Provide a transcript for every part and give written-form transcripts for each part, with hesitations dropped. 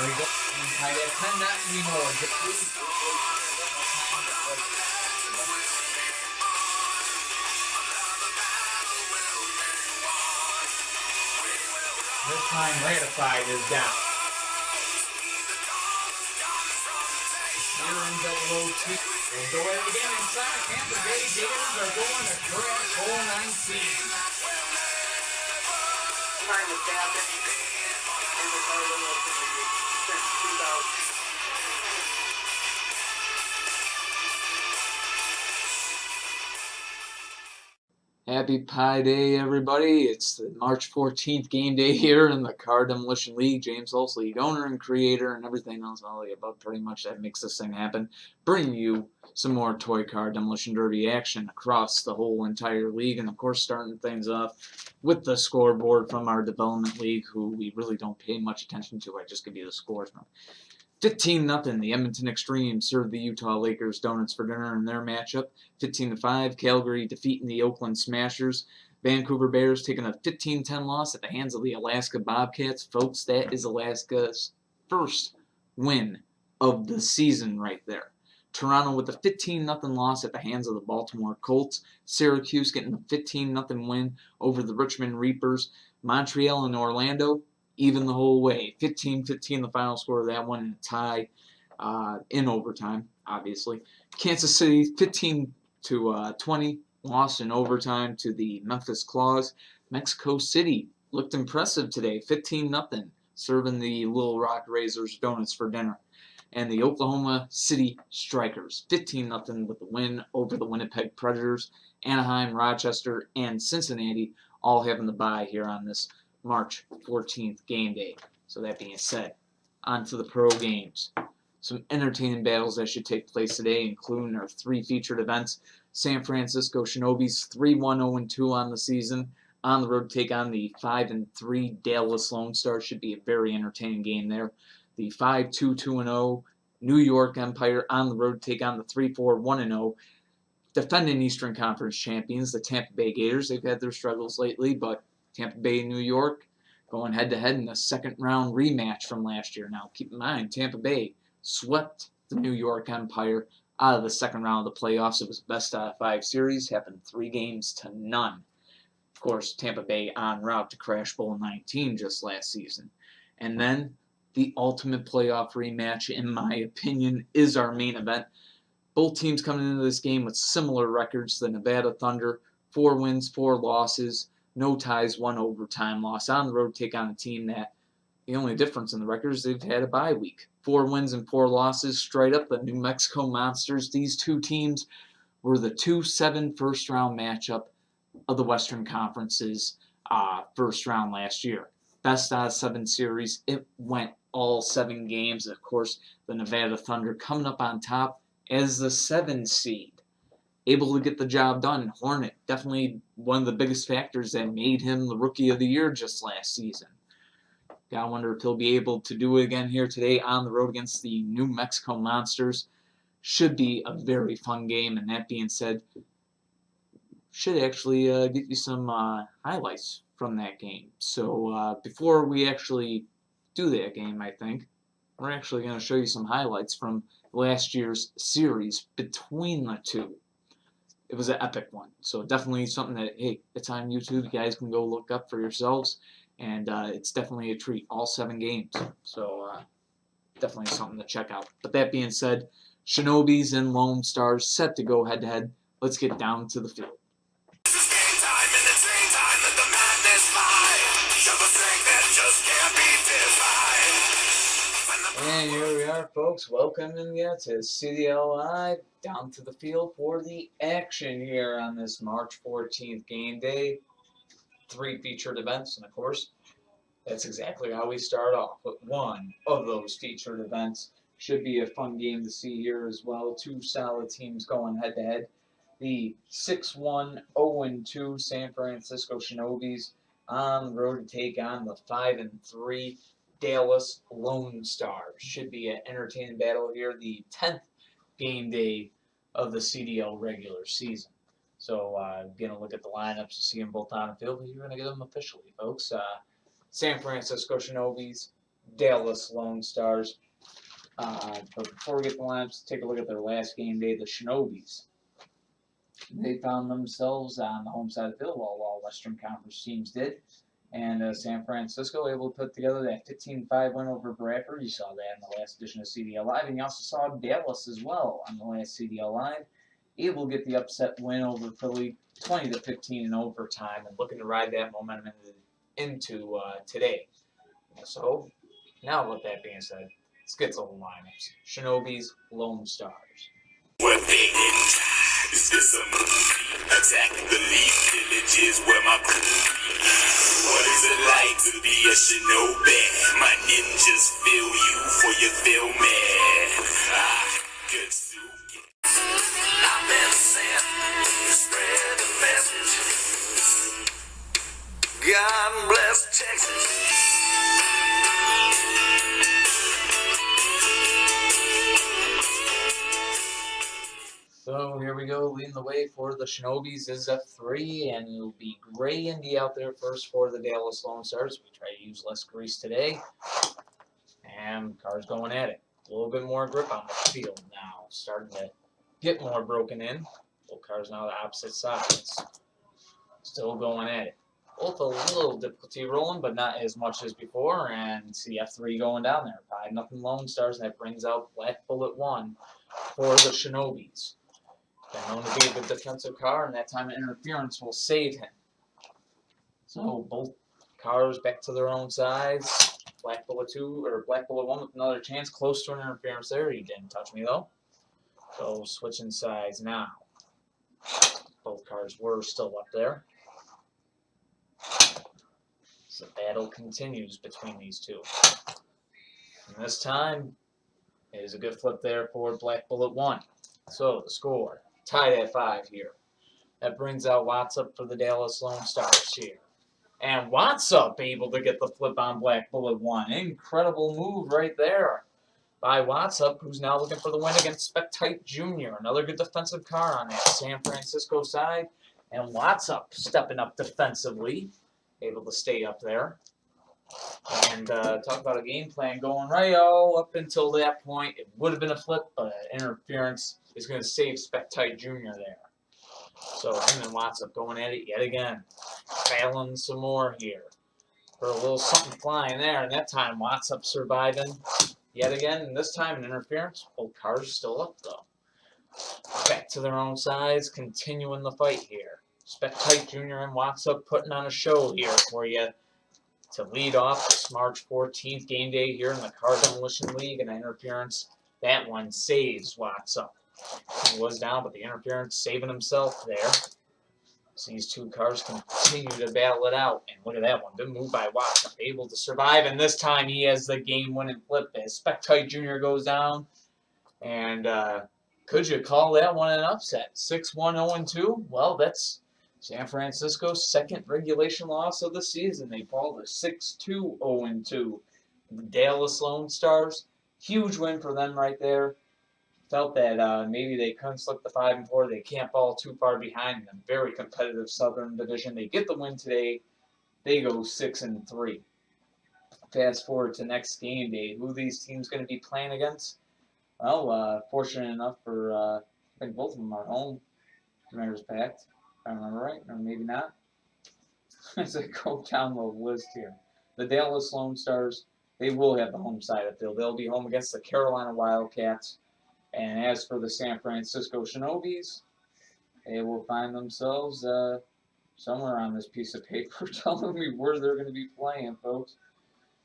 we go. Tied at 10 anymore. This time, Ratified is down. Here in double OT. We'll go ahead again inside. Tampa Bay Gators are going to crash hole 19. Time is happening in the title of the since 2000. Happy Pi Day, everybody. It's the March 14th game day here in the Car Demolition League. James Hulse, league owner and creator and everything else all about pretty much that makes this thing happen. Bringing you some more toy car demolition derby action across the whole entire league. And, of course, starting things off with the scoreboard from our development league, who we really don't pay much attention to. I just give you the scores from 15-0, the Edmonton Extremes served the Utah Lakers donuts for dinner in their matchup. 15-5, Calgary defeating the Oakland Smashers. Vancouver Bears taking a 15-10 loss at the hands of the Alaska Bobcats. Folks, that is Alaska's first win of the season right there. Toronto with a 15-0 loss at the hands of the Baltimore Colts. Syracuse getting a 15-0 win over the Richmond Reapers. Montreal and Orlando even the whole way. 15-15 the final score of that one, in a tie in overtime, obviously. Kansas City 15-20 loss in overtime to the Memphis Claws. Mexico City looked impressive today, 15-0, serving the Little Rock Razors donuts for dinner. And the Oklahoma City Strikers 15-0 with the win over the Winnipeg Predators. Anaheim, Rochester, and Cincinnati all having the bye here on this March 14th game day. So that being said, on to the pro games. Some entertaining battles that should take place today, including our three featured events. San Francisco Shinobis 3-1-0-2 on the season. On the road to take on the 5-3 Dallas Lone Stars. Should be a very entertaining game there. The 5-2-2-0 New York Empire on the road to take on the 3-4-1-0 defending Eastern Conference champions, the Tampa Bay Gators. They've had their struggles lately, but Tampa Bay and New York going head-to-head in a second-round rematch from last year. Now, keep in mind, Tampa Bay swept the New York Empire out of the second round of the playoffs. It was best out of 5 series, happened 3-0. Of course, Tampa Bay en route to Crash Bowl 19 just last season. And then the ultimate playoff rematch, in my opinion, is our main event. Both teams coming into this game with similar records. The Nevada Thunder, 4 wins, 4 losses. No ties, 1 overtime loss. On the road, take on a team that the only difference in the record is they've had a bye week. 4 wins and 4 losses straight up. The New Mexico Monsters. These two teams were the 2-7 first-round matchup of the Western Conference's first round last year. Best out of 7 series. It went all 7 games. Of course, the Nevada Thunder coming up on top as the 7 seed. Able to get the job done. Hornet, definitely one of the biggest factors that made him the Rookie of the Year just last season. Gotta wonder if he'll be able to do it again here today on the road against the New Mexico Monsters. Should be a very fun game, and that being said, should actually get you some highlights from that game. So before we actually do that game, I think, we're actually going to show you some highlights from last year's series between the two. It was an epic one. So definitely something that, hey, it's on YouTube. You guys can go look up for yourselves. And it's definitely a treat. All 7 games. So definitely something to check out. But that being said, Shinobis and Lone Stars set to go head-to-head. Let's get down to the field. And here we are, folks, welcoming you to CDL Live, down to the field for the action here on this March 14th game day. 3 featured events, and of course, that's exactly how we start off with one of those featured events. Should be a fun game to see here as well. 2 solid teams going head-to-head. The 6-1-0-2 San Francisco Shinobis on the road to take on the 5-3 Dallas Lone Stars. Should be an entertaining battle here. The 10th game day of the CDL regular season. So going to look at the lineups to see them both on the field, but you're going to get them officially, folks. San Francisco Shinobis Dallas Lone Stars. But before we get the lineups, let's take a look at their last game day, the Shinobis. They found themselves on the home side of the field, while all Western Conference teams did. And San Francisco able to put together that 15-5 win over Bradford. You saw that in the last edition of CDL Live. And you also saw Dallas as well on the last CDL Live. Able to get the upset win over Philly, 20-15 in overtime, and looking to ride that momentum into today. So, now with that being said, let's get to the lineups. Shinobis, Lone Stars. Is this a movie? Attack the leaf villages where my crew be. What is it like to be a shinobi? My ninjas feel you for your filming. Good soup. I've been sent to spread the message. God bless Texas. So here we go, leading the way for the Shinobis is F3, and it'll be Gray Indy out there first for the Dallas Lone Stars. We try to use less grease today, and cars going at it. A little bit more grip on the field now, starting to get more broken in. Both cars now the opposite sides, still going at it. Both a little difficulty rolling, but not as much as before, and see F3 going down there. 5-0 Lone Stars, and that brings out Black Bullet 1 for the Shinobis. Been known to be a good defensive car, and that time of interference will save him. So both cars back to their own sides. Black Bullet 2 or Black Bullet 1 with another chance, close to an interference there. He didn't touch me though. So switching sides now. Both cars were still up there. So the battle continues between these two. And this time is a good flip there for Black Bullet 1. So the score tied at 5 here. That brings out Watts up for the Dallas Lone Stars here. And Watts up able to get the flip on Black Bullet 1. Incredible move right there by Watts up, who's now looking for the win against Spectite Jr. Another good defensive car on that San Francisco side. And Watts up stepping up defensively, able to stay up there. And talk about a game plan going right up until that point. It would have been a flip, but interference is going to save Spectite Jr. there. So him and Watts up going at it yet again. Battling some more here. For a little something flying there, and that time Watts up surviving yet again. And this time an interference. Both cars still up though. Back to their own sides, continuing the fight here. Spectite Jr. and Watts up putting on a show here for you to lead off this March 14th game day here in the Car Demolition League, and interference, that one saves Watts up. He was down, but the interference saving himself there. So these two cars continue to battle it out, and look at that one. Good move by Watts up, able to survive, and this time he has the game-winning flip as Spectite Jr. goes down. And could you call that one an upset? 6-1, 0-2? Well, that's San Francisco's second regulation loss of the season. They fall to 6-2, 0-2. The Dallas Lone Stars, huge win for them right there. Felt that maybe they couldn't slip the 5-4. They can't fall too far behind them. Very competitive Southern Division. They get the win today. They go 6-3. Fast forward to next game day. Who these teams going to be playing against? Well, fortunate enough for I think both of them are home. Matters packed. If I remember right, or maybe not. As I go down the list here, the Dallas Lone Stars, they will have the home side of the field. They'll be home against the Carolina Wildcats. And as for the San Francisco Shinobis, they will find themselves somewhere on this piece of paper telling me where they're going to be playing, folks.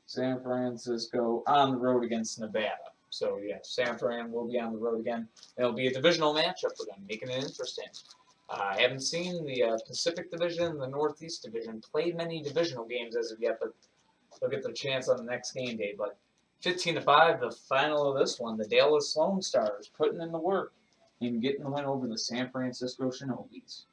San Francisco on the road against Nevada. So, yeah, San Fran will be on the road again. It'll be a divisional matchup for them, making it interesting. I haven't seen the Pacific Division and the Northeast Division play many divisional games as of yet, but they'll get their chance on the next game day. But 15-5, the final of this one, the Dallas Lone Stars putting in the work and getting the win over the San Francisco Shinobis.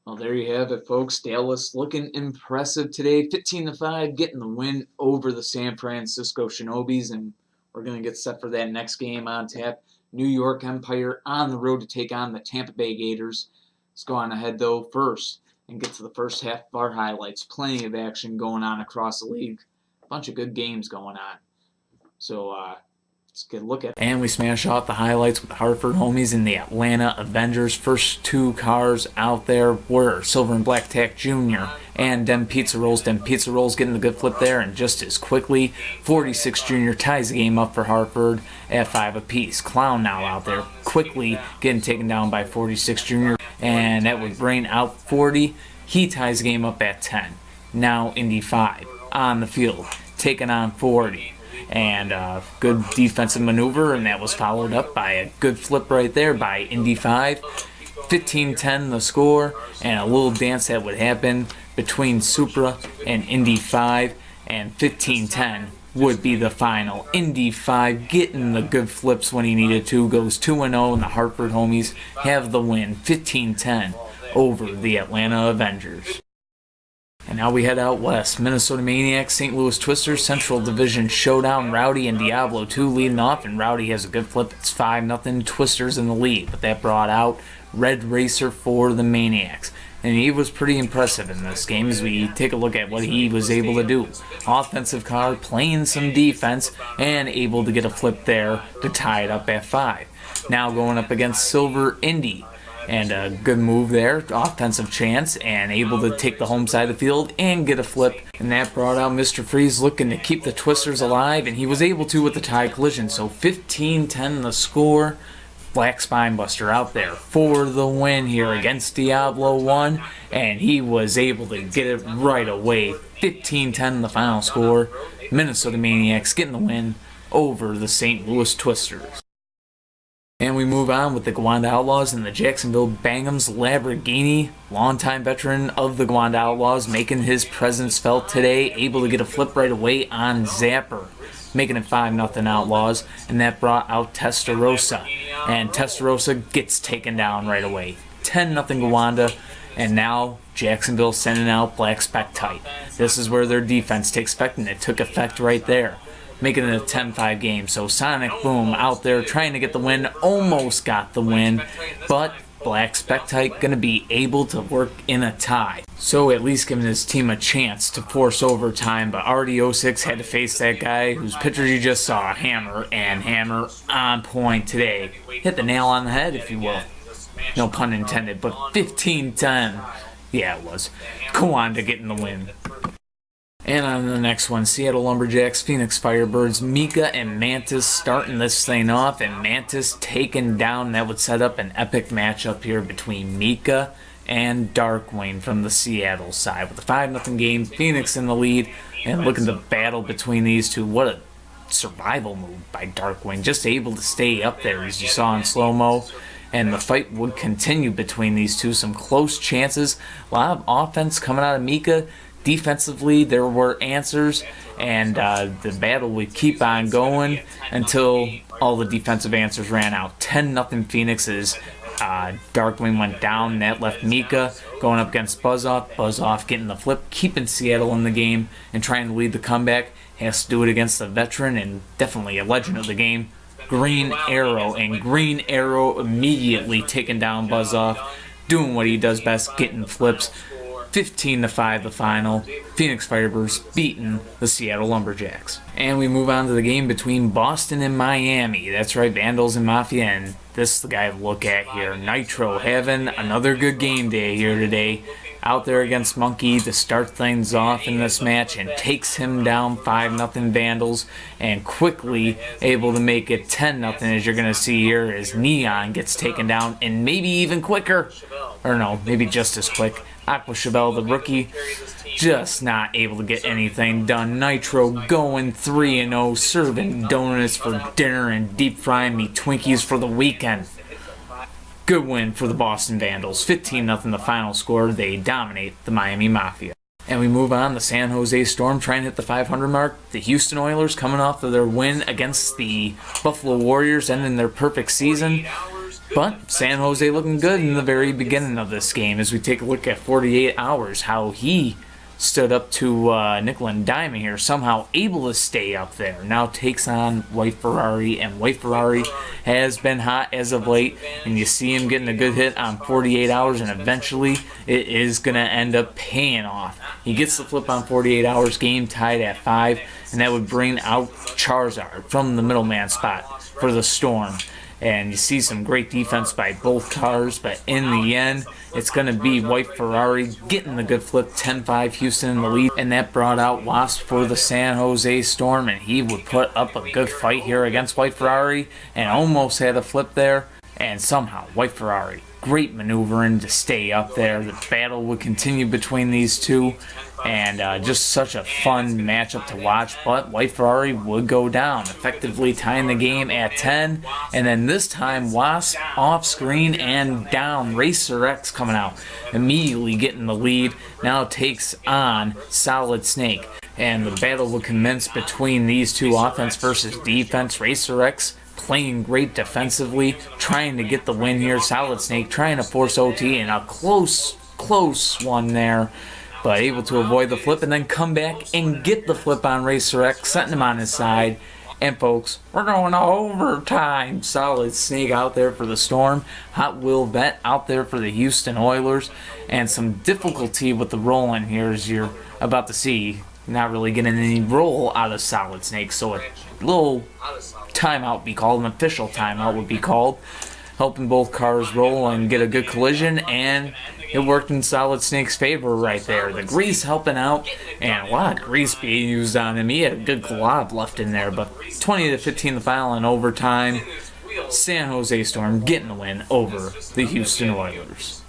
Well, there you have it, folks. Dallas looking impressive today. 15-5, getting the win over the San Francisco Shinobis, and we're going to get set for that next game on tap. New York Empire on the road to take on the Tampa Bay Gators. Let's go on ahead, though, first and get to the first half of our highlights. Plenty of action going on across the league. bunch of good games going on. So let's get a look at it. And we smash off the highlights with the Hartford homies and the Atlanta Avengers. First two cars out there were Silver and Black Tack Jr. and Dem Pizza Rolls. Dem Pizza Rolls getting the good flip there, and just as quickly, 46 Jr. ties the game up for Hartford at 5 apiece. Clown now out there quickly getting taken down by 46 Jr. and that would bring out 40. He ties the game up at 10. Now Indy 5 on the field, taking on 40. And good defensive maneuver, and that was followed up by a good flip right there by Indy 5. 15-10 the score, and a little dance that would happen between Supra and Indy 5, and 15-10 would be the final. Indy 5 getting the good flips when he needed to, goes 2-0, and the Hartford homies have the win, 15-10 over the Atlanta Avengers. And now we head out west. Minnesota Maniacs, St. Louis Twisters, Central Division Showdown. Rowdy and Diablo 2 leading off, and Rowdy has a good flip. It's 5-0, Twisters in the lead. But that brought out Red Racer for the Maniacs. And he was pretty impressive in this game as we take a look at what he was able to do. Offensive car, playing some defense, and able to get a flip there to tie it up at 5. Now going up against Silver Indy. And a good move there, offensive chance, and able to take the home side of the field and get a flip. And that brought out Mr. Freeze looking to keep the Twisters alive, and he was able to with the tie collision. So 15-10 the score. Black Spinebuster out there for the win here against Diablo 1, and he was able to get it right away. 15-10 the final score. Minnesota Maniacs getting the win over the St. Louis Twisters. And we move on with the Gowanda Outlaws and the Jacksonville Bangham's Lamborghini, longtime veteran of the Gowanda Outlaws, making his presence felt today, able to get a flip right away on Zapper, making it 5-0 Outlaws, and that brought out Testarossa. And Testarossa gets taken down right away. 10-0 Gowanda, and now Jacksonville sending out Black Spectite. This is where their defense takes effect, and it took effect right there, making it a 10-5 game. So Sonic Boom out there trying to get the win, almost got the win, but Black Spectite going to be able to work in a tie. So at least giving his team a chance to force overtime, but RD06 had to face that guy whose picture you just saw, Hammer, and Hammer on point today. Hit the nail on the head, if you will. No pun intended, but 15-10. Yeah, it was. Gowanda getting the win. And on the next one, Seattle Lumberjacks, Phoenix Firebirds, Mika and Mantis starting this thing off, and Mantis taken down. That would set up an epic matchup here between Mika and Darkwing from the Seattle side. With a 5-0 game, Phoenix in the lead, and look at the battle between these two. What a survival move by Darkwing, just able to stay up there as you saw in slow-mo. And the fight would continue between these two. Some close chances, a lot of offense coming out of Mika. Defensively, there were answers, and the battle would keep on going until all the defensive answers ran out. 10-0 Phoenix's Darkwing went down, and that left Mika going up against Buzzoff. Buzzoff getting the flip, keeping Seattle in the game, and trying to lead the comeback. Has to do it against a veteran and definitely a legend of the game, Green Arrow. And Green Arrow immediately taking down Buzzoff, doing what he does best, getting flips. 15-5 the final. Phoenix Firebirds beating the Seattle Lumberjacks. And we move on to the game between Boston and Miami. That's right, Vandals and Mafia, and this is the guy to look at here. Nitro having another good game day here today. Out there against Monkey to start things off in this match, and takes him down 5-0 Vandals, and quickly able to make it 10-0, as you're going to see here as Neon gets taken down, and maybe even quicker, or no, maybe just as quick. Aqua Chevelle, the rookie, just not able to get anything done. Nitro going 3-0, serving donuts for dinner and deep frying me Twinkies for the weekend. Good win for the Boston Vandals. 15-0 the final score. They dominate the Miami Mafia. And we move on. The San Jose Storm trying to hit the 500 mark. The Houston Oilers coming off of their win against the Buffalo Warriors, ending their perfect season. But San Jose looking good in the very beginning of this game as we take a look at 48 hours, how he stood up to nickel and diamond here, somehow able to stay up there. Now takes on White Ferrari, and White Ferrari has been hot as of late, and you see him getting a good hit on 48 hours, and eventually it is going to end up paying off. He gets the flip on 48 hours, game tied at 5, and that would bring out Charizard from the middleman spot for the Storm. And you see some great defense by both cars, but in the end, it's going to be White Ferrari getting the good flip, 10-5 Houston in the lead, and that brought out Wasp for the San Jose Storm, and he would put up a good fight here against White Ferrari, and almost had a flip there, and somehow White Ferrari, great maneuvering to stay up there. The battle would continue between these two, and just such a fun matchup to watch, but White Ferrari would go down, effectively tying the game at 10, and then this time Wasp off screen and down. Racer X coming out, immediately getting the lead, now takes on Solid Snake, and the battle will commence between these two, offense versus defense. Racer X playing great defensively, trying to get the win here. Solid Snake trying to force OT, and a close one there, but able to avoid the flip and then come back and get the flip on Racer X, setting him on his side. And folks, we're going to overtime. Solid Snake out there for the Storm. Hot Wheel Vet out there for the Houston Oilers. And some difficulty with the rolling here, as you're about to see. Not really getting any roll out of Solid Snake, so a little timeout would be called, an official timeout would be called, helping both cars roll and get a good collision, and it worked in Solid Snake's favor right there. The grease helping out, and a lot of grease being used on him. He had a good glob left in there, but 20-15 the final in overtime. San Jose Storm getting the win over the Houston Oilers.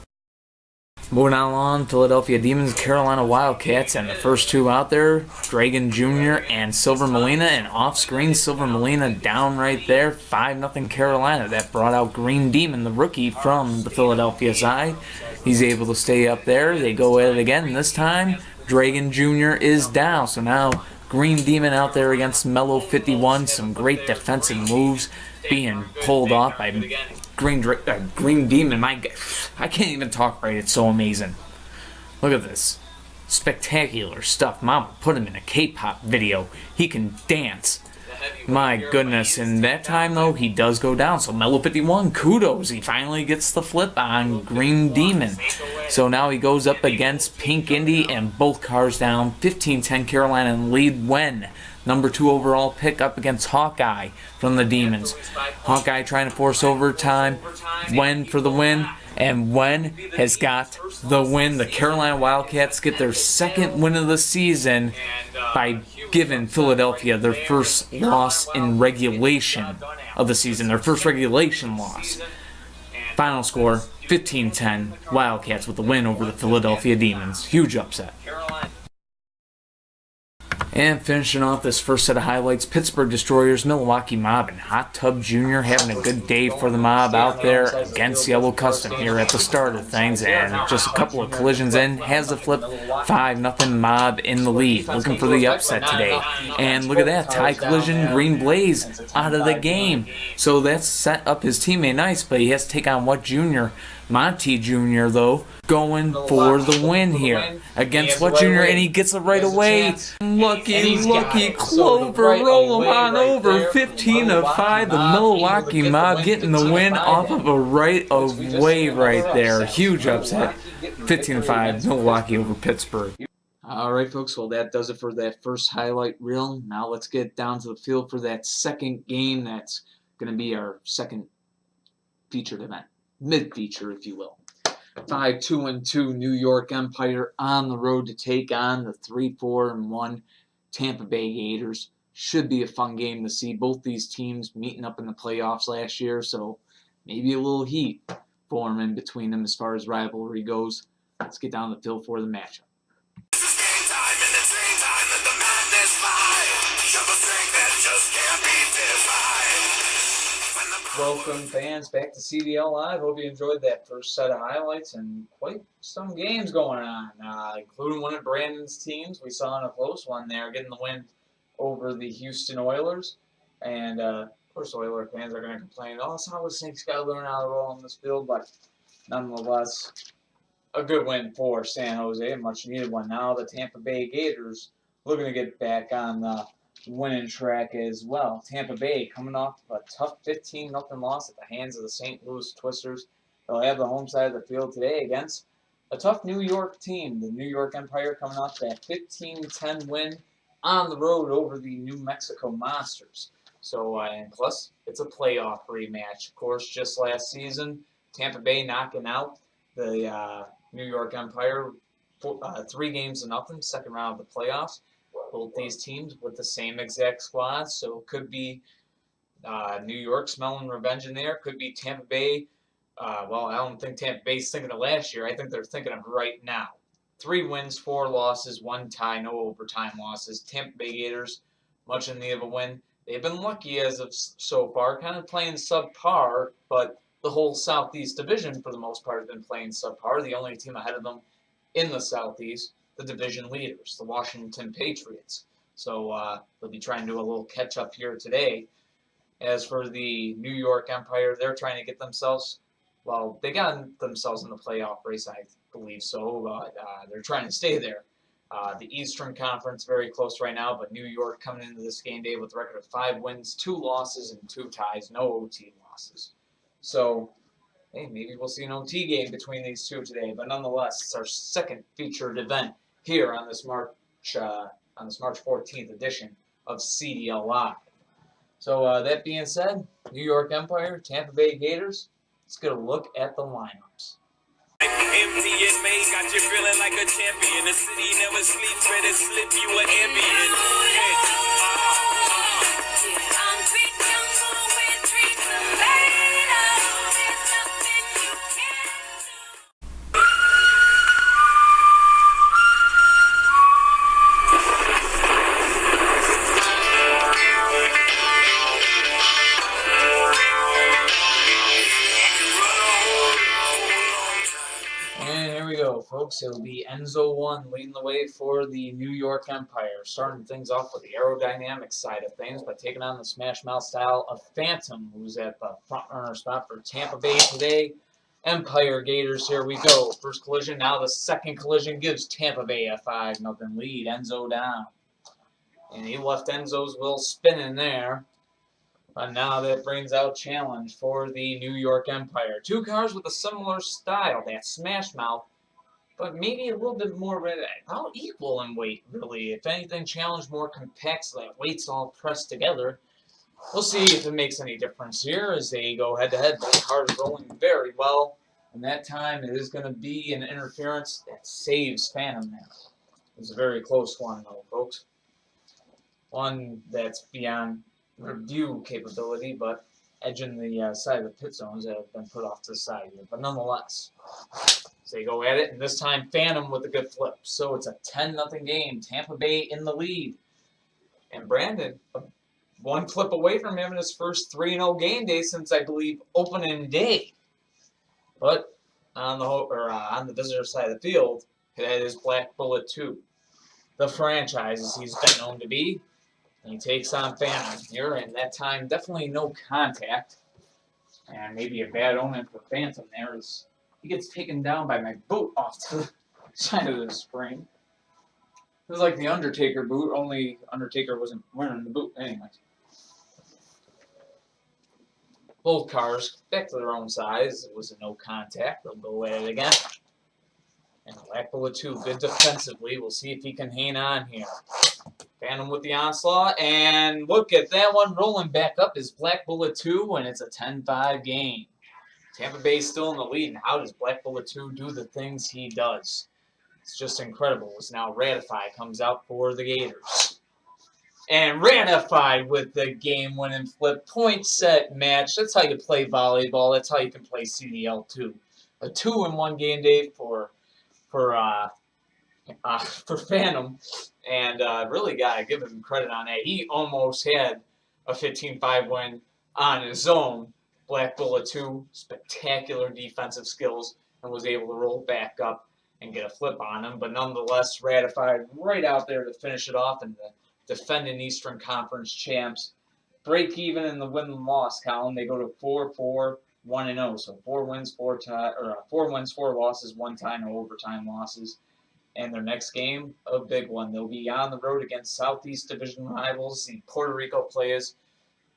Moving on, Philadelphia Demons, Carolina Wildcats, and the first two out there, Dragon Jr. and Silver Molina, and off-screen Silver Molina down right there, 5-0 Carolina. That brought out Green Demon, the rookie from the Philadelphia side. He's able to stay up there. They go at it again, and this time Dragon Jr. is down, so now Green Demon out there against Mellow 51. Some great defensive moves being pulled off by Green Demon. I can't even talk right. It's so amazing. Look at this. Spectacular stuff. Mama put him in a K-pop video. He can dance. My goodness. And that time, though, he does go down. So Mellow 51, kudos. He finally gets the flip on Green Demon. So now he goes up against Pink Indy, and both cars down. 15-10 Carolina in the lead when number 2 overall pick up against Hawkeye from the Demons. Hawkeye trying to force overtime. Wen for the win. And Wen has got the win. The Carolina Wildcats get their second win of the season by giving Philadelphia their first loss in regulation of the season. Their first regulation loss. Final score, 15-10. Wildcats with the win over the Philadelphia Demons. Huge upset. And finishing off this first set of highlights, Pittsburgh Destroyers, Milwaukee Mob, and Hot Tub Jr. having a good day for the Mob out there against Yellow Custom here at the start of things. And just a couple of collisions in, has the flip, 5-0 Mob in the lead. Looking for the upset today. And look at that, tie collision, Green Blaze out of the game. So that's set up his teammate nice, but he has to take on What Jr. Monty Jr., though, going for the win here against What Jr., and he gets it right away. Lucky Clover, roll him on over, 15-5. The Milwaukee Mob getting the win off of a right of way right there. Huge upset, 15-5, Milwaukee over Pittsburgh. All right, folks, well, that does it for that first highlight reel. Now let's get down to the field for that second game. That's going to be our second featured event. Mid-feature, if you will. 5-2-2 New York Empire on the road to take on the 3-4-1 Tampa Bay Gators. Should be a fun game to see. Both these teams meeting up in the playoffs last year, so maybe a little heat forming between them as far as rivalry goes. Let's get down the field for the matchup. Welcome, fans, back to CDL Live. Hope you enjoyed that first set of highlights, and quite some games going on, including one of Brandon's teams. We saw in a close one there, getting the win over the Houston Oilers. And, of course, Oiler fans are going to complain, oh, Solid Snake's got to learn how to roll on this field, but nonetheless, a good win for San Jose, a much needed one. Now the Tampa Bay Gators looking to get back on the winning track as well. Tampa Bay coming off a tough 15-0 loss at the hands of the St. Louis Twisters. They'll have the home side of the field today against a tough New York team. The New York Empire coming off that 15-10 win on the road over the New Mexico Monsters. So, and plus, it's a playoff rematch. Of course, just last season, Tampa Bay knocking out the New York Empire 3-0, second round of the playoffs. Both these teams with the same exact squads, so it could be New York smelling revenge in there. Could be Tampa Bay. Well, I don't think Tampa Bay's thinking of last year. I think they're thinking of right now. 3 wins, 4 losses, 1 tie, no overtime losses. Tampa Bay Gators, much in need of a win. They've been lucky as of so far, kind of playing subpar, but the whole Southeast Division, for the most part, has been playing subpar. The only team ahead of them in the Southeast, the division leaders, the Washington Patriots. So they'll be trying to do a little catch-up here today. As for the New York Empire, they're trying to get themselves, well, they got themselves in the playoff race, I believe so. They're trying to stay there. The Eastern Conference very close right now, but New York coming into this game day with a record of 5 wins, 2 losses, and 2 ties, no OT losses. So, hey, maybe we'll see an OT game between these two today. But nonetheless, it's our second featured event here on this March 14th edition of CDL Live. So that being said, New York Empire, Tampa Bay Gators. Let's get a look at the lineups. Empty and made, got you feeling like a champion. The city never sleeps, better slip you an ambient. Folks, it'll be Enzo 1 leading the way for the New York Empire, starting things off with the aerodynamic side of things by taking on the smash mouth style of Phantom, who's at the front runner spot for Tampa Bay today. Empire Gators, here we go. First collision, now the second collision gives Tampa Bay a 5-0 lead. Enzo down. And he left Enzo's wheel spinning there. But now that brings out challenge for the New York Empire. 2 cars with a similar style, that smash mouth, but maybe a little bit more, about equal in weight, really. If anything, challenge more compact so that weight's all pressed together. We'll see if it makes any difference here as they go head-to-head. Both cars rolling very well. And that time it is going to be an interference that saves Phantom there. It's a very close one, though, folks. One that's beyond review capability, but edging the side of the pit zones that have been put off to the side here. But nonetheless, so they go at it, and this time Phantom with a good flip. So it's a 10-0 game. Tampa Bay in the lead. And Brandon, 1 flip away from him in his first 3-0 game day since, I believe, opening day. But on the visitor side of the field, that is Black Bullet 2. The franchise, as he's been known to be. And he takes on Phantom here, and that time definitely no contact. And maybe a bad omen for Phantom there as he gets taken down by my boot off to the side of the spring. It was like the Undertaker boot, only Undertaker wasn't wearing the boot anyways. Both cars back to their own size. It was a no contact. They'll go at it again. And Black Bullet 2, good defensively. We'll see if he can hang on here. Phantom with the onslaught, and look at that one rolling back up is Black Bullet 2, and it's a 10-5 game. Tampa Bay still in the lead, and how does Black Bullet 2 do the things he does? It's just incredible. It's now Ratified comes out for the Gators. And Ratified with the game-winning flip, point, set, match. That's how you play volleyball. That's how you can play CDL too. A 2-in-1 game day for Phantom, and really gotta give him credit on that. He almost had a 15-5 win on his own. Black Bullet 2, spectacular defensive skills, and was able to roll back up and get a flip on him, but nonetheless Ratified right out there to finish it off, and the defending Eastern Conference champs break even in the win and loss column. They go to 4-4, 1-0. So 4 wins, 4 losses, 1 tie, no overtime losses. And their next game, a big one. They'll be on the road against Southeast Division rivals, the Puerto Rico Players,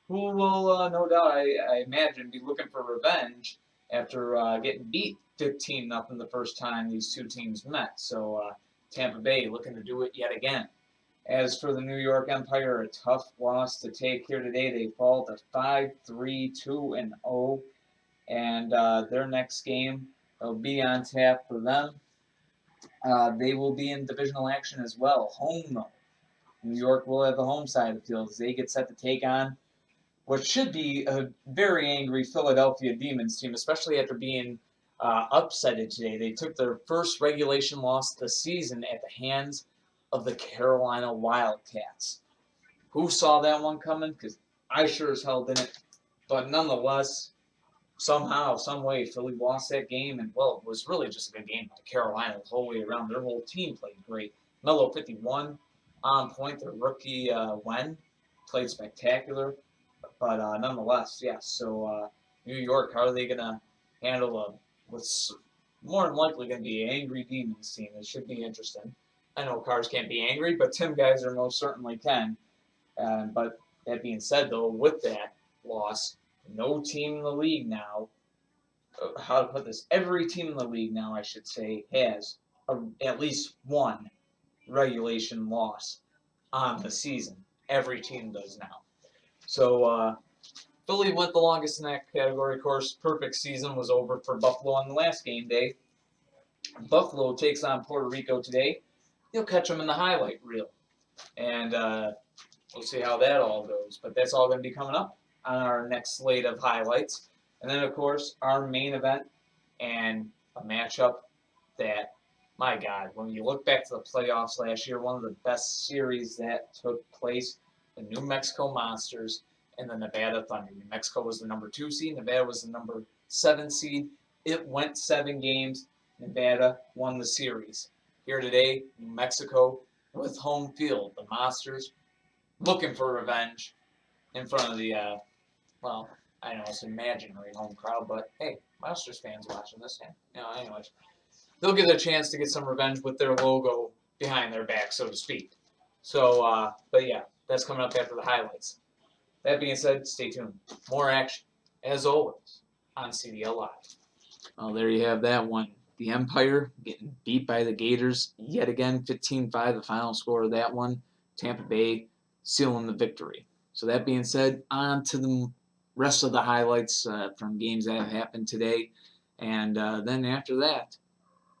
who will, no doubt, I imagine, be looking for revenge after getting beat 15-0 the first time these two teams met. So Tampa Bay looking to do it yet again. As for the New York Empire, a tough loss to take here today. They fall to 5-3-2-0, and their next game will be on tap for them. They will be in divisional action as well. Home, though. New York will have the home side of the field as they get set to take on what should be a very angry Philadelphia Demons team, especially after being upsetted today. They took their first regulation loss of the season at the hands of the Carolina Wildcats. Who saw that one coming? Because I sure as hell didn't. But nonetheless, somehow, some way, Philly lost that game, and, well, it was really just a good game by Carolina the whole way around. Their whole team played great. Melo 51 on point. Their rookie, Wen, played spectacular. But nonetheless, yes. So New York, how are they going to handle what's more than likely going to be an angry Demons team? It should be interesting. I know Cars can't be angry, but Tim Geyser most certainly can. But that being said, though, with that loss, no team in the league now, how to put this, every team in the league now, I should say, has at least one regulation loss on the season. Every team does now. So Philly went the longest in that category. Of course, perfect season was over for Buffalo on the last game day. Buffalo takes on Puerto Rico today. You'll catch them in the highlight reel. And we'll see how that all goes. But that's all going to be coming up on our next slate of highlights. And then, of course, our main event and a matchup that, my God, when you look back to the playoffs last year, one of the best series that took place, the New Mexico Monsters and the Nevada Thunder. New Mexico was the number 2 seed. Nevada was the number 7 seed. It went 7 games. Nevada won the series. Here today, New Mexico with home field. The Monsters looking for revenge in front of the, well, I know it's an imaginary home crowd, but hey, Monsters fans watching this game. Anyways, they'll get a chance to get some revenge with their logo behind their back, so to speak. So, but yeah, that's coming up after the highlights. That being said, stay tuned. More action, as always, on CDL Live. Well, there you have that one. The Empire getting beat by the Gators yet again, 15-5, the final score of that one. Tampa Bay sealing the victory. So that being said, on to the rest of the highlights from games that have happened today. And then after that,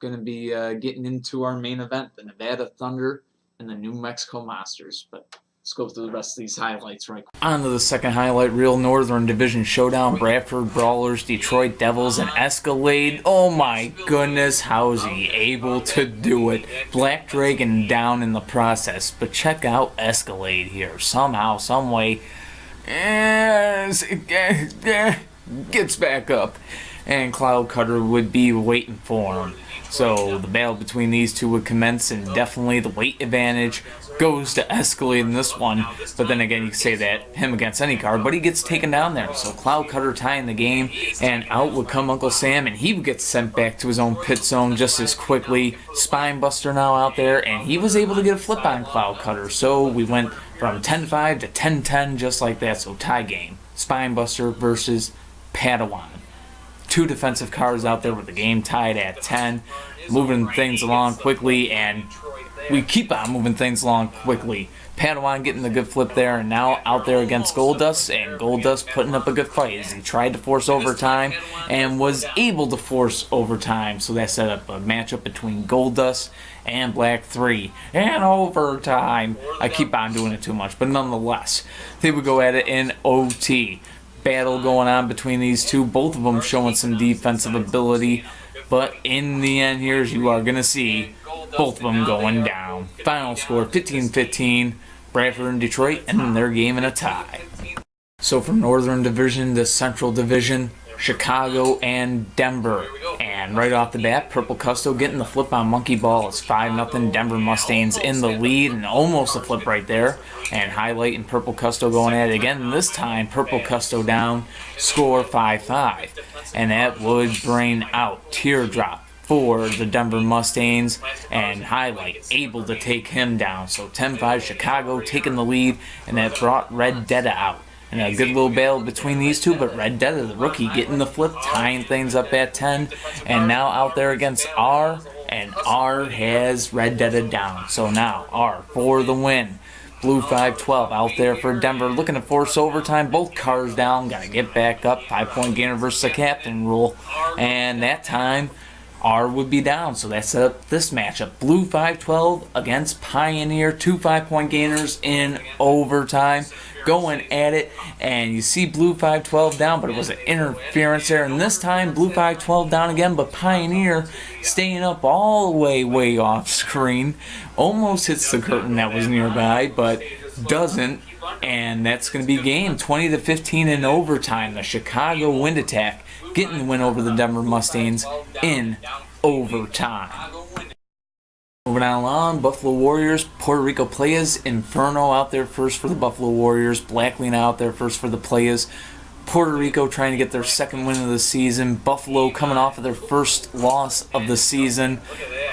going to be getting into our main event, the Nevada Thunder and the New Mexico Monsters. But let's go through the rest of these highlights right quick. On to the second highlight reel, Northern Division Showdown, Bradford Brawlers, Detroit Devils, and Escalade. Oh my goodness, how is he able to do it? Black Dragon down in the process, but check out Escalade here. Somehow, someway, gets back up, and Cloud Cutter would be waiting for him. So the battle between these two would commence, and definitely the weight advantage goes to Escalade in this one. But then again, you can say that him against any card, but he gets taken down there. So Cloud Cutter tying the game, and out would come Uncle Sam, and he would get sent back to his own pit zone just as quickly. Spinebuster now out there, and he was able to get a flip on Cloud Cutter. So we went from 10-5 to 10-10 just like that. So tie game. Spinebuster versus Padawan. 2 defensive cards out there with the game tied at 10. Moving things along quickly, and we keep on moving things along quickly. Padawan getting the good flip there, and now out there against Goldust, and Goldust putting up a good fight as he tried to force overtime and was able to force overtime. So that set up a matchup between Goldust and Black 3 and overtime. I keep on doing it too much, but nonetheless, they would go at it in OT. Battle going on between these two, both of them showing some defensive ability, but in the end here, you are going to see both of them going down. Final score 15-15, Bradford and Detroit, and their game in a tie. So from Northern Division to Central Division, Chicago and Denver. And And right off the bat, Purple Custo getting the flip on Monkey Ball. It's 5-0 Denver Mustangs in the lead, and almost a flip right there. And Highlight and Purple Custo going at it again. This time, Purple Custo down, score 5-5. And that would bring out Teardrop for the Denver Mustangs, and Highlight able to take him down. So 10-5 Chicago taking the lead, and that brought Red Detta out. And a good little battle between these two, but Red Detta, the rookie, getting the flip, tying things up at 10. And now out there against R, and R has Red Detta down. So now R for the win. Blue 5-12 out there for Denver, looking to force overtime. Both cars down, got to get back up. 5-point gainer versus the captain rule. And that time, R would be down, so that set up this matchup. Blue 5-12 against Pioneer, 2 5-point gainers in overtime, going at it. And you see Blue 5-12 down, but it was an interference there. And this time, Blue 5-12 down again, but Pioneer staying up all the way off screen. Almost hits the curtain that was nearby, but doesn't. And that's going to be game 20-15 in overtime. The Chicago Wind Attack getting the win over the Denver Mustangs in overtime. Moving on along, Buffalo Warriors, Puerto Rico Playas, Inferno out there first for the Buffalo Warriors, Black Lena out there first for the Playas. Puerto Rico trying to get their second win of the season. Buffalo coming off of their first loss of the season.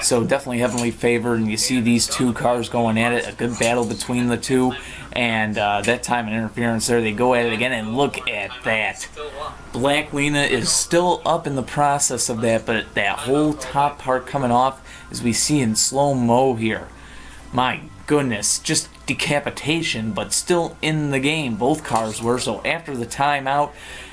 So definitely heavily favored, and you see these two cars going at it. A good battle between the two. And that time an interference there. They go at it again, and look at that. Black Lena is still up in the process of that, but that whole top part coming off, as we see in slow-mo here. My goodness, just decapitation, but still in the game. Both cars were. So after the timeout,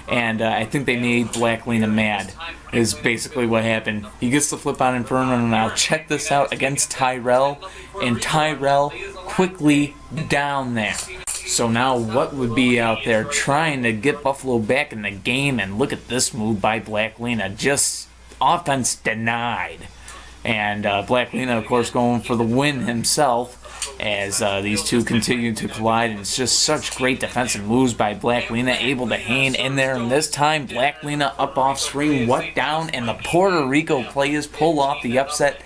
and I think they made Black Lena mad, is basically what happened. He gets the flip on Inferno, and now check this out against Tyrell, and Tyrell quickly down there. So now what would be out there trying to get Buffalo back in the game, and look at this move by Black Lena, just offense denied. And Black Lena, of course, going for the win himself as these two continue to collide. And it's just such great defensive moves by Black Lena, able to hang in there. And this time, Black Lena up off screen, what down, and the Puerto Rico Players pull off the upset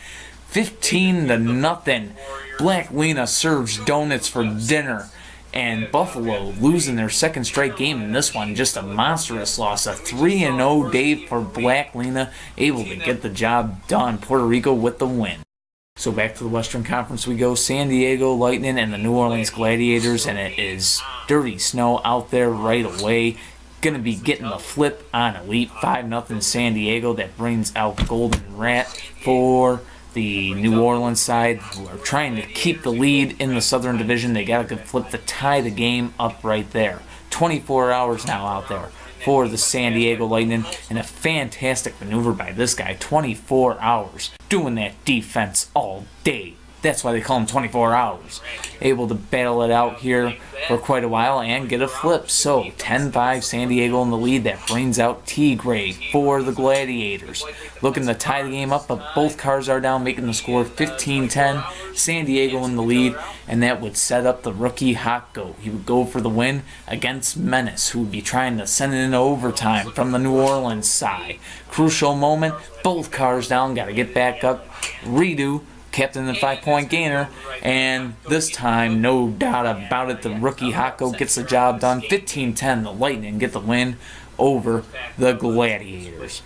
15-0. Black Lena serves donuts for dinner. And Buffalo losing their second straight game in this one. Just a monstrous loss. A 3-0 day for Black Lena. Able to get the job done. Puerto Rico with the win. So back to the Western Conference we go. San Diego Lightning and the New Orleans Gladiators. And it is dirty snow out there right away. Going to be getting the flip on Elite. 5-0 San Diego. That brings out Golden Rat for the New Orleans side, who are trying to keep the lead in the Southern Division. They got a good flip to tie the game up right there. 24 hours now out there for the San Diego Lightning, and a fantastic maneuver by this guy. 24 hours doing that defense all day. That's why they call him 24 hours. Able to battle it out here for quite a while and get a flip. So 10-5 San Diego in the lead. That brings out T-Gray for the Gladiators. Looking to tie the game up, but both cars are down, making the score 15-10. San Diego in the lead, and that would set up the rookie Hot Go. He would go for the win against Menace, who would be trying to send it into overtime from the New Orleans side. Crucial moment, both cars down, got to get back up, redo. Captain the 5-point gainer, and this time, no doubt about it, the rookie Hako gets the job done. 15-10, the Lightning get the win over the Gladiators.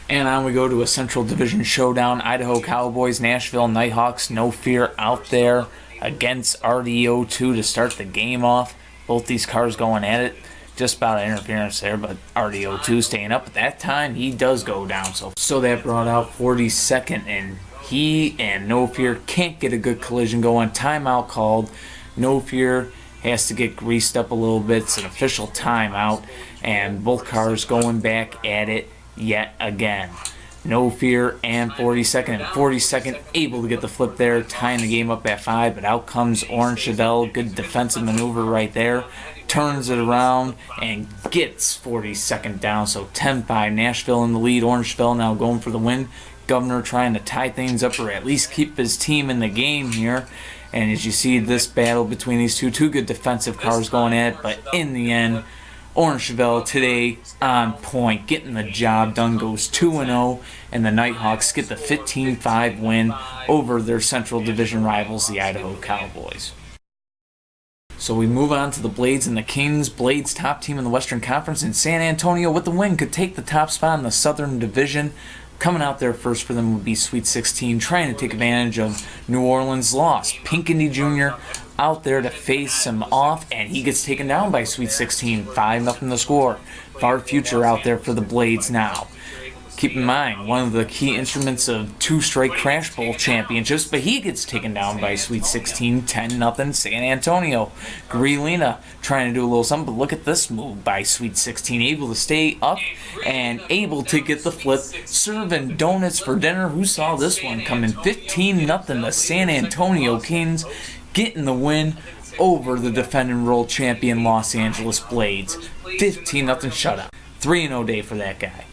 And on we go to a Central Division showdown. Idaho Cowboys, Nashville Nighthawks, no fear out there against RDO2 to start the game off. Both these cars going at it. Just about an interference there, but RDO2 staying up. At that time, he does go down. So that brought out 42nd, and he and No Fear can't get a good collision going. Timeout called. No Fear has to get greased up a little bit. It's an official timeout, and both cars going back at it yet again. No Fear and 42nd, and 42nd able to get the flip there, tying the game up at 5, but out comes Orange Chevelle. Good defensive maneuver right there. Turns it around and gets 42nd down. So 10-5, Nashville in the lead. Orange Chevelle now going for the win. Governor trying to tie things up, or at least keep his team in the game here. And as you see this battle between these two good defensive cars going at it, but in the end, Orangeville today on point, getting the job done, goes 2-0, and the Nighthawks get the 15-5 win over their Central Division rivals, the Idaho Cowboys. So we move on to the Blades and the Kings. Blades, top team in the Western Conference, and San Antonio with the win could take the top spot in the Southern Division. Coming out there first for them would be Sweet 16, trying to take advantage of New Orleans' loss. Pinckney Jr. out there to face him off, and he gets taken down by Sweet 16, 5-0 the score. Far future out there for the Blades now. Keep in mind, one of the key instruments of two-straight Crash Bowl championships, but he gets taken down by Sweet 16, 10-0 San Antonio. Greelina trying to do a little something, but look at this move by Sweet 16, able to stay up and able to get the flip, serving donuts for dinner. Who saw this one coming? 15-0 the San Antonio Kings, getting the win over the defending world champion Los Angeles Blades. 15-0 shutout. 3-0 day for that guy.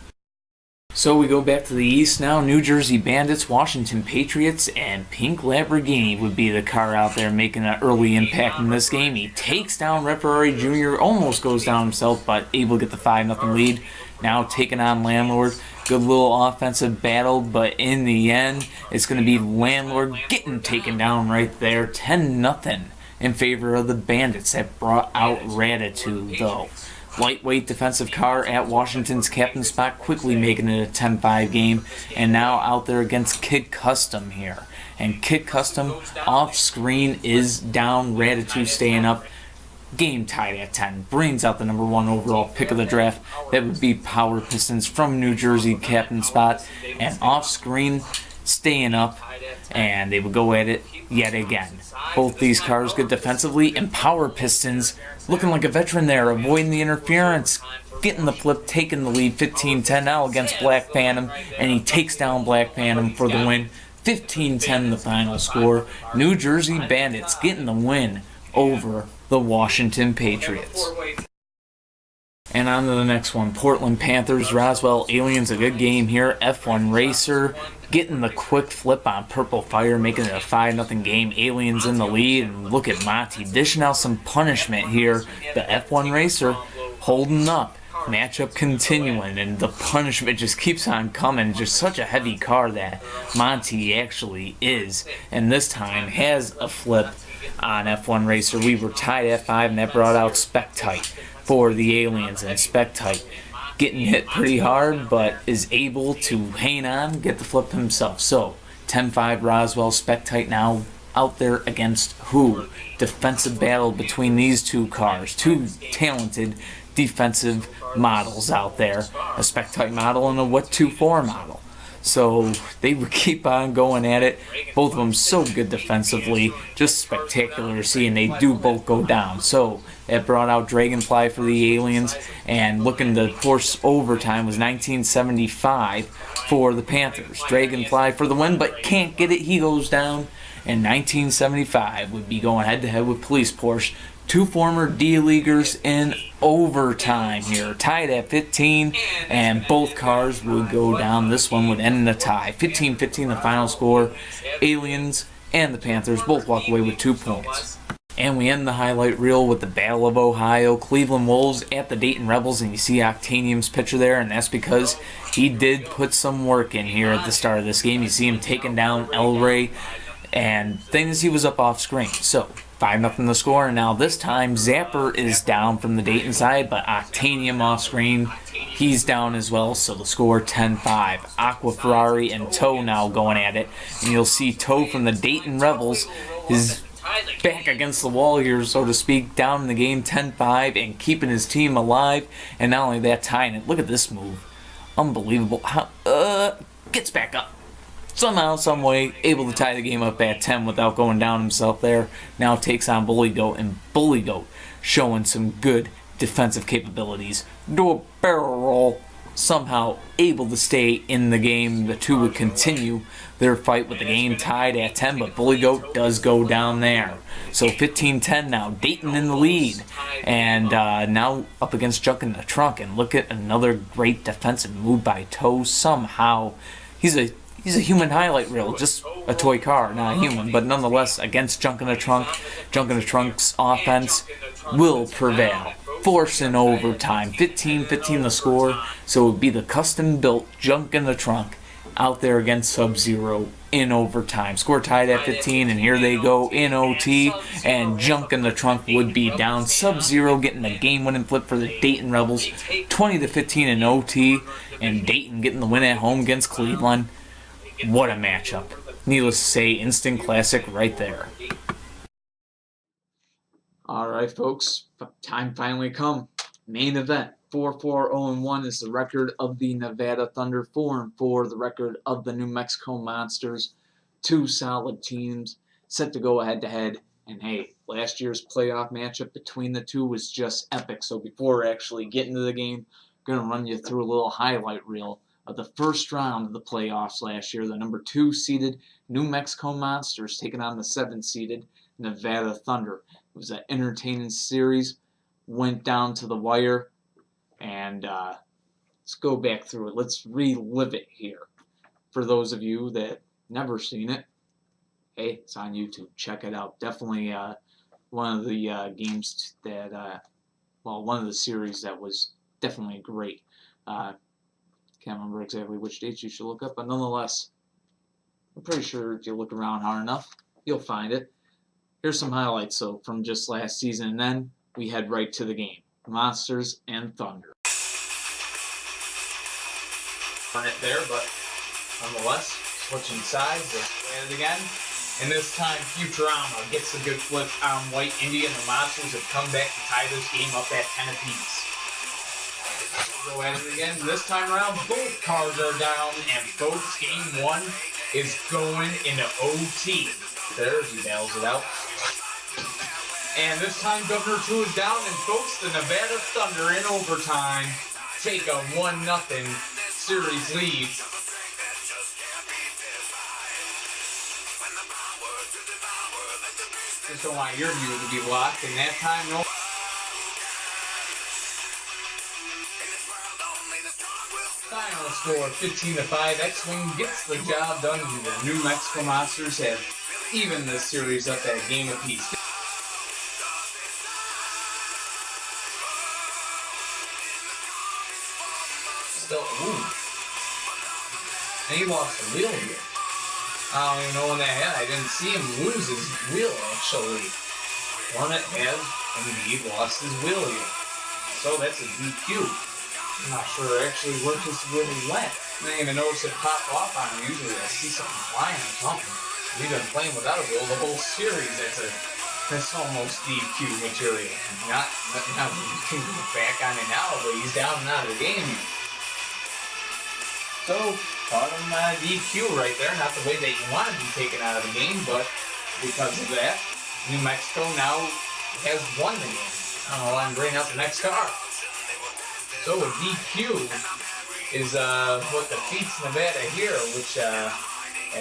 So we go back to the East now. New Jersey Bandits, Washington Patriots, and Pink Lamborghini would be the car out there making an early impact in this game. He takes down Referee Jr., almost goes down himself, but able to get the 5-0 lead. Now taking on Landlord. Good little offensive battle, but in the end, it's going to be Landlord getting taken down right there. 10-0 in favor of the Bandits. That brought out Ratitude, though. Lightweight defensive car at Washington's captain spot, quickly making it a 10-5 game, and now out there against Kid Custom here. And Kid Custom off screen is down, Ratitude staying up. Game tied at 10. Brings out the number 1 overall pick of the draft. That would be Power Pistons from New Jersey captain spot, and off screen staying up, and they would go at it yet again. Both these cars good defensively, and Power Pistons looking like a veteran there, avoiding the interference, getting the flip, taking the lead 15-10 now against Black Phantom, and he takes down Black Phantom for the win. 15-10 the final score. New Jersey Bandits getting the win over the Washington Patriots. And on to the next one, Portland Panthers, Roswell Aliens, a good game here. F1 Racer getting the quick flip on Purple Fire, making it a 5-0 game. Aliens in the lead, and look at Monty dishing out some punishment here. The F1 Racer holding up. Matchup continuing, and the punishment just keeps on coming. Just such a heavy car that Monty actually is, and this time has a flip on F1 Racer. We were tied at 5, and that brought out Spectite for the Aliens, and Spectite getting hit pretty hard, but is able to hang on, get the flip himself. So 10-5 Roswell. Spectite now out there against who? Defensive battle between these two cars. Two talented defensive models out there. A Spectite model and a what 2-4 model. So they would keep on going at it. Both of them so good defensively. Just spectacular to see, and they do both go down. So it brought out Dragonfly for the Aliens, and looking to force overtime was 1975 for the Panthers. Dragonfly for the win, but can't get it. He goes down, and 1975 would be going head-to-head with Police Porsche. Two former D-Leaguers in overtime here, tied at 15, and both cars would go down. This one would end in a tie. 15-15 the final score. Aliens and the Panthers both walk away with 2 points. And we end the highlight reel with the Battle of Ohio. Cleveland Wolves at the Dayton Rebels, and you see Octanium's picture there, and that's because he did put some work in here at the start of this game. You see him taking down El Rey, and things he was up off screen. So 5-0 the score, and now this time Zapper is down from the Dayton side, but Octanium off screen, he's down as well, so the score 10-5. Aqua Ferrari and Toe now going at it, and you'll see Toe from the Dayton Rebels is back against the wall here, so to speak, down in the game 10-5 and keeping his team alive, and not only that, tying it. Look at this move. Unbelievable. How, gets back up. Somehow, some way, able to tie the game up at 10 without going down himself there. Now takes on Bully Goat, and Bully Goat showing some good defensive capabilities. Do a barrel roll, somehow able to stay in the game. The two would continue their fight with the game tied at 10, but Bully Goat does go down there. So 15-10 now, Dayton in the lead, and now up against Junk in the Trunk, and look at another great defensive move by Toe. Somehow, he's a human highlight reel, just a toy car, not a human, but nonetheless, against Junk in the Trunk, Junk in the Trunk's offense will prevail. forcing overtime. 15-15 the score, so it would be the custom-built junk in the trunk out there against Sub-Zero in overtime. Score tied at 15, and here they go in OT, and junk in the trunk would be down. Sub-Zero getting the game-winning flip for the Dayton Rebels, 20-15 in OT, and Dayton getting the win at home against Cleveland. What a matchup. Needless to say, instant classic right there. All right, folks, time finally come. Main event. 4-4-0-1 is the record of the Nevada Thunder. 4-4 the record of the New Mexico Monsters. Two solid teams set to go head-to-head. And hey, last year's playoff matchup between the two was just epic. So before actually getting to the game, I'm going to run you through a little highlight reel of the first round of the playoffs last year. The number 2 seeded New Mexico Monsters taking on the 7 seeded Nevada Thunder. It was an entertaining series. Went down to the wire. And let's go back through it. Let's relive it here. For those of you that never seen it, hey, it's on YouTube. Check it out. Definitely one of the games that, one of the series that was definitely great. Can't remember exactly which dates you should look up, but nonetheless, I'm pretty sure if you look around hard enough, you'll find it. Here's some highlights from just last season, and then we head right to the game. Monsters and Thunder. On it there, but nonetheless, switching sides, at it again. And this time, Futurama gets a good flip on White India, and the Monsters have come back to tie this game up at 10 apiece. Go at it again. This time around, both cards are down, and folks, game 1 is going into OT. There, he bails it out. And this time, Governor 2 is down, and folks, the Nevada Thunder in overtime take a 1-0 series lead. Just don't want your view to be blocked, and that time, no. Final score 15-5. X-Wing gets the job done. The New Mexico Monsters have evened this series up at a game apiece. And he lost the wheel here. I don't even know when that happened. I didn't see him lose his wheel, actually. Hornet has indeed lost his wheel here. So that's a DQ. I'm not sure actually where this wheel went. I didn't even notice it pop off on him. Usually I see something flying or something. We've been playing without a wheel the whole series. That's almost DQ material. Not you can go back on it now, but he's down and out of the game. So, caught him DQ right there. Not the way that you want to be taken out of the game, but because of that, New Mexico now has won the game. I don't know why I'm bringing out the next car. So, a DQ is what defeats Nevada here, which have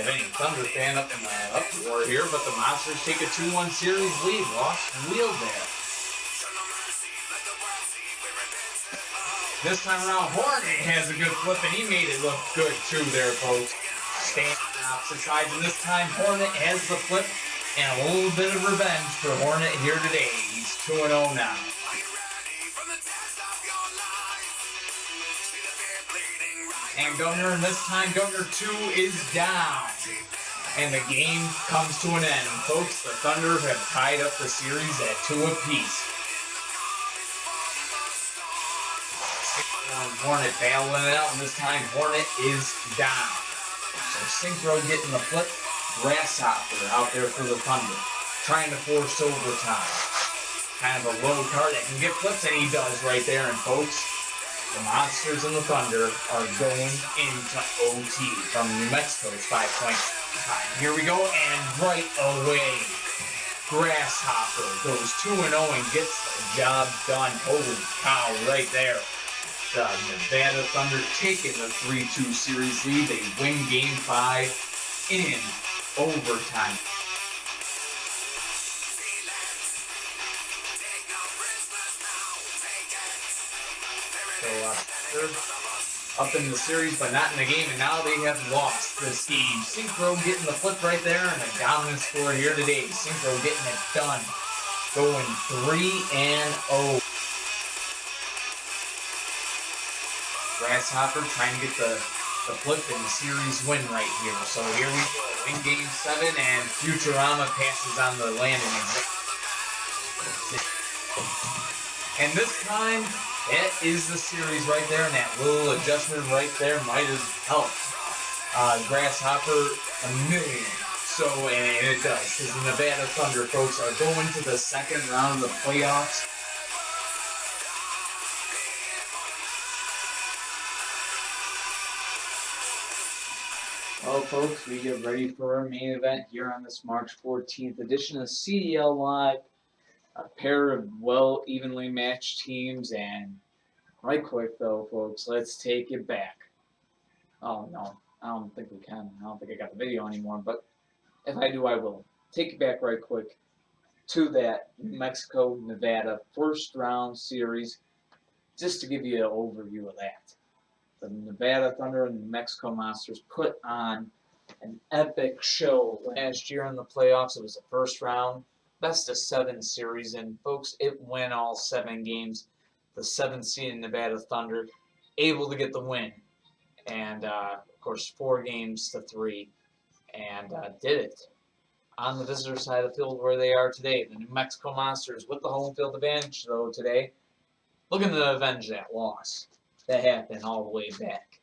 any Thunder fan up in the uproar here, but the Monsters take a 2-1 series lead. Lost wheel there. This time around, Hornet has a good flip, and he made it look good too there, folks. Standing on opposite sides, and this time Hornet has the flip, and a little bit of revenge for Hornet here today. He's 2-0 now. And Governor, and this time Governor 2 is down. And the game comes to an end. Folks, the Thunder have tied up the series at 2 apiece. Hornet battling it out, and this time Hornet is down. So Synchro getting the flip. Grasshopper out there for the Thunder, trying to force overtime. Kind of a low card that can get flips, and he does right there. And folks, the Monsters and the Thunder are going into OT from New Mexico's 5-point time. Here we go, and right away, Grasshopper goes 2-0 and gets the job done. Holy cow, right there. The Nevada Thunder taking the 3-2 series lead. They win Game 5 in overtime. So up in the series, but not in the game, and now they have lost this game. Synchro getting the flip right there, and a dominant score here today. Synchro getting it done, going 3-0. Grasshopper trying to get the flip and the series win right here. So here we go. In Game 7, and Futurama passes on the landing. And this time, that is the series right there, and that little adjustment right there might have helped Grasshopper a million. So, and it does, because the Nevada Thunder folks are going to the second round of the playoffs. Well, folks, we get ready for our main event here on this March 14th edition of CDL Live. A pair of well evenly matched teams, and right quick though, folks, let's take it back. Oh no, I don't think we can. I don't think I got the video anymore, but if I do, I will. Take it back right quick to that New Mexico-Nevada first round series, just to give you an overview of that. The Nevada Thunder and New Mexico Monsters put on an epic show last year in the playoffs. It was the first round, best of 7 series, and folks, it went all 7 games. The 7th seed Nevada Thunder able to get the win, and of course 4 games to 3, and did it on the visitor side of the field where they are today. The New Mexico Monsters with the home field advantage though today, looking to avenge that loss that happened all the way back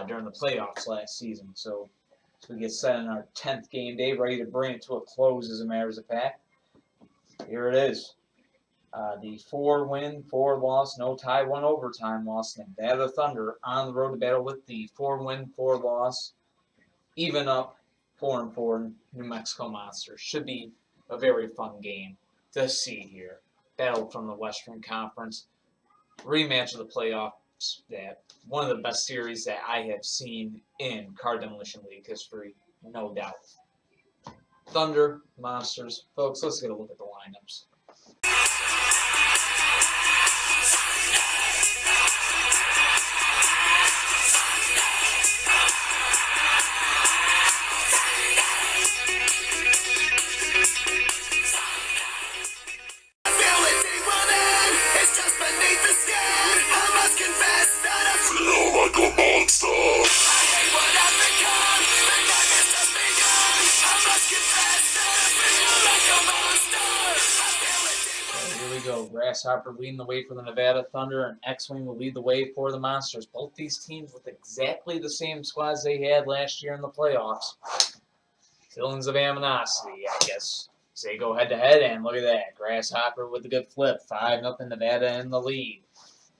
during the playoffs last season. So we get set in our 10th game day, ready to bring it to a close as a matter of fact. Here it is. The 4-win, 4-loss, no tie, 1 overtime loss. Nevada Thunder on the road to battle with the 4-win, 4-loss, even up 4-4 New Mexico Monsters. Should be a very fun game to see here. Battle from the Western Conference. Rematch of the playoffs. That one of the best series that I have seen in Card Demolition League history, no doubt. Thunder, Monsters. Folks, let's get a look at the lineups. Grasshopper leading the way for the Nevada Thunder, and X-Wing will lead the way for the Monsters. Both these teams with exactly the same squads they had last year in the playoffs. Feelings of aminosity, I guess. So they go head-to-head, and look at that. Grasshopper with a good flip. 5-0 Nevada in the lead.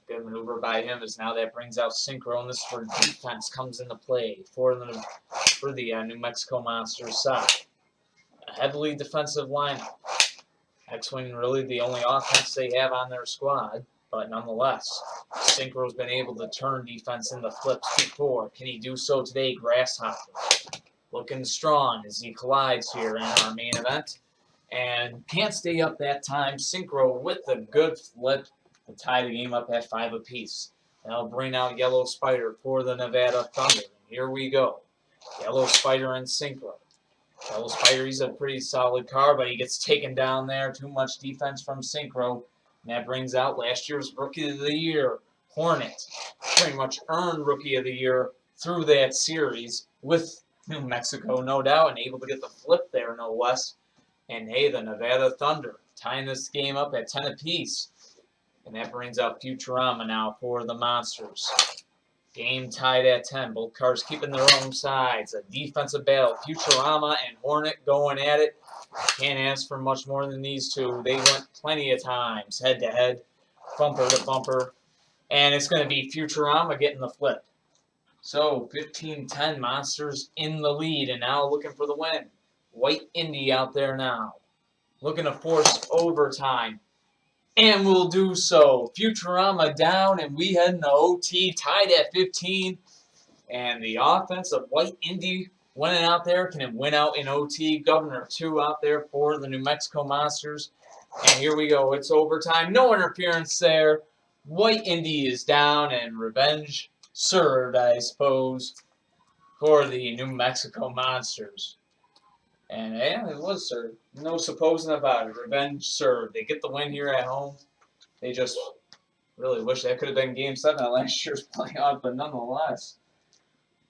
Good maneuver by him, as now that brings out Synchro, and this is where defense comes into play for the New Mexico Monsters side. A heavily defensive lineup. X-Wing really the only offense they have on their squad, but nonetheless, Synchro's been able to turn defense into flips before. Can he do so today? Grasshopper looking strong as he collides here in our main event, and can't stay up that time. Synchro with the good flip to tie the game up at 5 apiece. That'll bring out Yellow Spider for the Nevada Thunder. And here we go. Yellow Spider and Synchro. Yellow Spider, he's a pretty solid car, but he gets taken down there. Too much defense from Synchro. And that brings out last year's Rookie of the Year, Hornet. Pretty much earned Rookie of the Year through that series with New Mexico, no doubt, and able to get the flip there, no less. And hey, the Nevada Thunder tying this game up at 10 apiece. And that brings out Futurama now for the Monsters. Game tied at 10. Both cars keeping their own sides. A defensive battle. Futurama and Hornet going at it. Can't ask for much more than these two. They went plenty of times head-to-head, bumper to bumper. And it's going to be Futurama getting the flip. So 15-10 Monsters in the lead, and now looking for the win. White Indy out there now. Looking to force overtime. And we'll do so. Futurama down, and we head into OT, tied at 15. And the offense of White Indy winning out there. Can it win out in OT? Governor 2 out there for the New Mexico Monsters. And here we go. It's overtime. No interference there. White Indy is down, and revenge served, I suppose, for the New Mexico Monsters. And yeah, it was served. No supposing about it. Revenge served. They get the win here at home. They just Really wish that could have been Game 7 of last year's playoff, but nonetheless,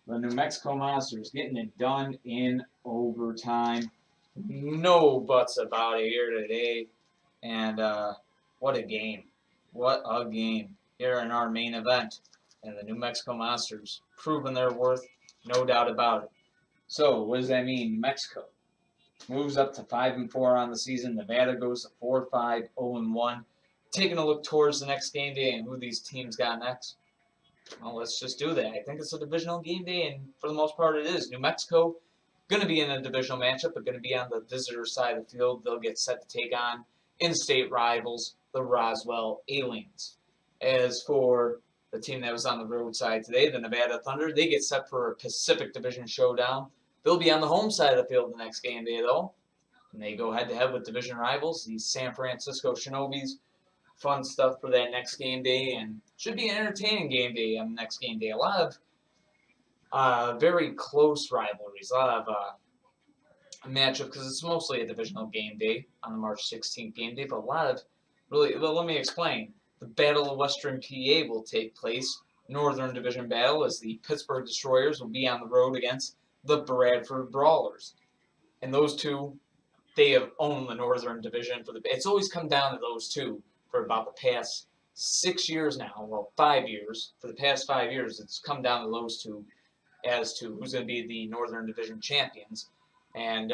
the New Mexico Monsters getting it done in overtime. No buts about it here today. And what a game. What a game here in our main event. And the New Mexico Monsters proving their worth, no doubt about it. So, what does that mean? New Mexico moves up to 5-4 on the season. Nevada goes to 4-5, 0-1. Taking a look towards the next game day and who these teams got next. Well, let's just do that. I think it's a divisional game day, and for the most part it is. New Mexico going to be in a divisional matchup, but going to be on the visitor side of the field. They'll get set to take on in-state rivals, the Roswell Aliens. As for the team that was on the road side today, the Nevada Thunder, they get set for a Pacific Division showdown. They'll be on the home side of the field the next game day, though. And they go head-to-head with division rivals, the San Francisco Shinobis. Fun stuff for that next game day, and should be an entertaining game day on the next game day. A lot of very close rivalries, a lot of matchup because it's mostly a divisional game day on the March 16th game day, but a lot of really, well, let me explain. The Battle of Western PA will take place, Northern Division battle, as the Pittsburgh Destroyers will be on the road against the Bradford Brawlers. And those two, they have owned the Northern Division. It's always come down to those two for about the past 6 years now. Well, 5 years. For the past 5 years, it's come down to those two as to who's going to be the Northern Division champions. And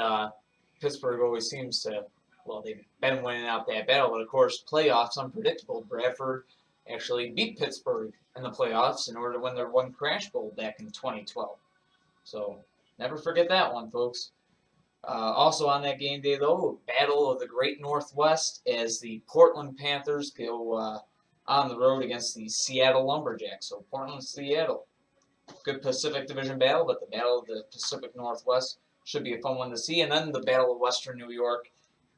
Pittsburgh always seems to, well, they've been winning out that battle. But, of course, playoffs, unpredictable. Bradford actually beat Pittsburgh in the playoffs in order to win their one Crash Bowl back in 2012. So never forget that one, folks. Also on that game day, though, Battle of the Great Northwest as the Portland Panthers go on the road against the Seattle Lumberjacks. So Portland, Seattle. Good Pacific Division battle, but the Battle of the Pacific Northwest should be a fun one to see. And then the Battle of Western New York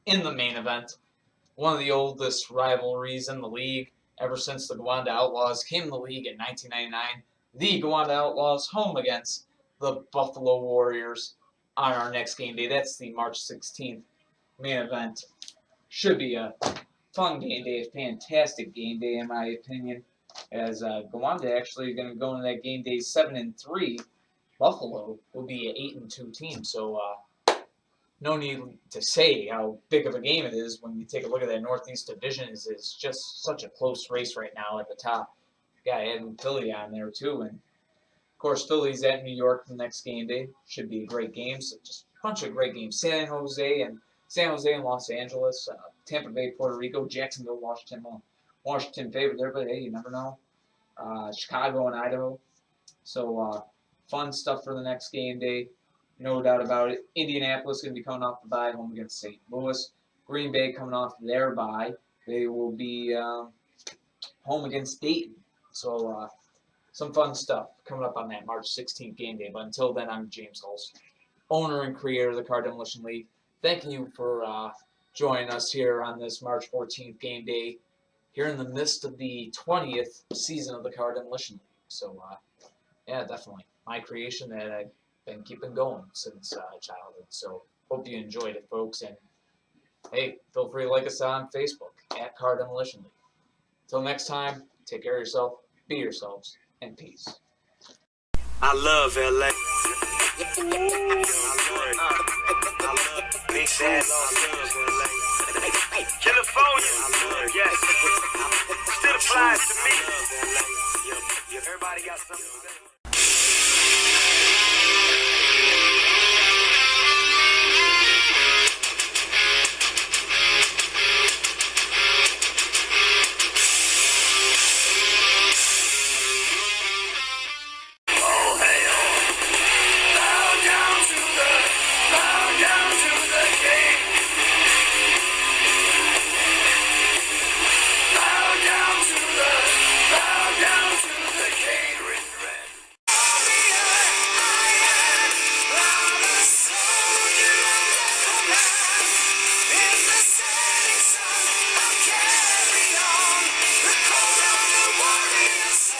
in the main event. One of the oldest rivalries in the league ever since the Gowanda Outlaws came in the league in 1999. The Gowanda Outlaws home against the Buffalo Warriors on our next game day. That's the March 16th main event. Should be a fun game day, a fantastic game day in my opinion, as Gowanda actually going to go into that game day 7-3. Buffalo will be an 8-2 team, so no need to say how big of a game it is when you take a look at that Northeast Division. It's just such a close race right now at the top. You got Ed and Philly on there too, and of course, Philly's at New York the next game day. Should be a great game. So just a bunch of great games. San Jose and Los Angeles, Tampa Bay, Puerto Rico, Jacksonville, Washington. Well, Washington favored there, but hey, you never know. Chicago and Idaho. So fun stuff for the next game day. No doubt about it. Indianapolis going to be coming off the bye, home against St. Louis. Green Bay coming off their bye. They will be home against Dayton. So some fun stuff coming up on that March 16th game day. But until then, I'm James Hulse, owner and creator of the Car Demolition League. Thank you for joining us here on this March 14th game day, here in the midst of the 20th season of the Car Demolition League. So, yeah, definitely my creation that I've been keeping going since childhood. So, hope you enjoyed it, folks. And, hey, feel free to like us on Facebook, at Car Demolition League. Until next time, take care of yourself, be yourselves, and peace. I love LA. Big Sad, California, yes, still applies to me. Everybody got something to say. Carry on, the call of the warriors.